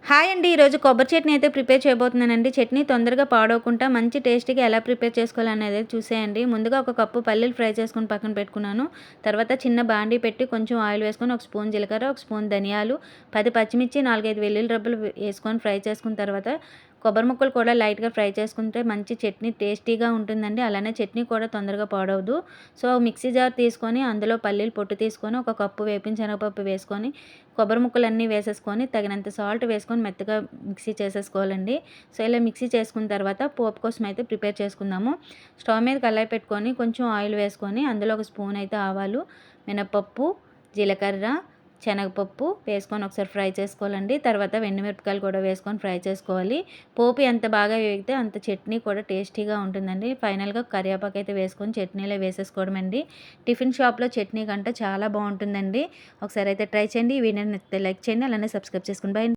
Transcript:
Hi అండి. ఈరోజు కొబ్బరి చట్నీ అయితే ప్రిపేర్ చేయబోతున్నానండి. చట్నీ తొందరగా పాడవకుండా మంచి టేస్టీగా ఎలా ప్రిపేర్ చేసుకోవాలనేది చూసేయండి. ముందుగా ఒక కప్పు పల్లీలు ఫ్రై చేసుకొని పక్కన పెట్టుకున్నాను. తర్వాత చిన్న బాండీ పెట్టి కొంచెం ఆయిల్ వేసుకొని ఒక స్పూన్ జీలకర్ర, ఒక స్పూన్ ధనియాలు, 10 పచ్చిమిర్చి, 4, 5 వెల్లుల్లి రెబ్బలు వేసుకొని ఫ్రై చేసుకున్న తర్వాత కొబ్బరి ముక్కలు కూడా లైట్‌గా ఫ్రై చేసుకుంటే మంచి చట్నీ టేస్టీగా ఉంటుందండి. అలానే చట్నీ కూడా తొందరగా పాడవదు. సో, మిక్సీ జార్ తీసుకొని అందులో పల్లీలు పొట్టు తీసుకొని ఒక కప్పు వేపిన శనగపప్పు వేసుకొని కొబ్బరి ముక్కలన్నీ వేసేసుకొని తగినంత సాల్ట్ వేసుకొని మెత్తగా మిక్సీ చేసేసుకోవాలండి. సో, ఇలా మిక్సీ చేసుకున్న తర్వాత పోపు కోసం అయితే ప్రిపేర్ చేసుకుందాము. స్టవ్ మీద కళాయి పెట్టుకొని కొంచెం ఆయిల్ వేసుకొని అందులో ఒక స్పూన్ అయితే ఆవాలు, మినపప్పు, జీలకర్ర, శనగపప్పు వేసుకొని ఒకసారి ఫ్రై చేసుకోవాలండి. తర్వాత ఎండుమిరపకాయలు కూడా వేసుకొని ఫ్రై చేసుకోవాలి. పోపు ఎంత బాగా వేగితే అంత చట్నీ కూడా టేస్టీగా ఉంటుందండి. ఫైనల్‌గా కరివేపాకు అయితే వేసుకొని చట్నీలో వేసేసుకోవడమండి. టిఫిన్ షాప్‌లో చట్నీ కంటే చాలా బాగుంటుందండి. ఒకసారి అయితే ట్రై చేయండి. ఈ వీడియో నచ్చితే లైక్ చేయండి. అలానే సబ్స్క్రైబ్ చేసుకోండి. బై.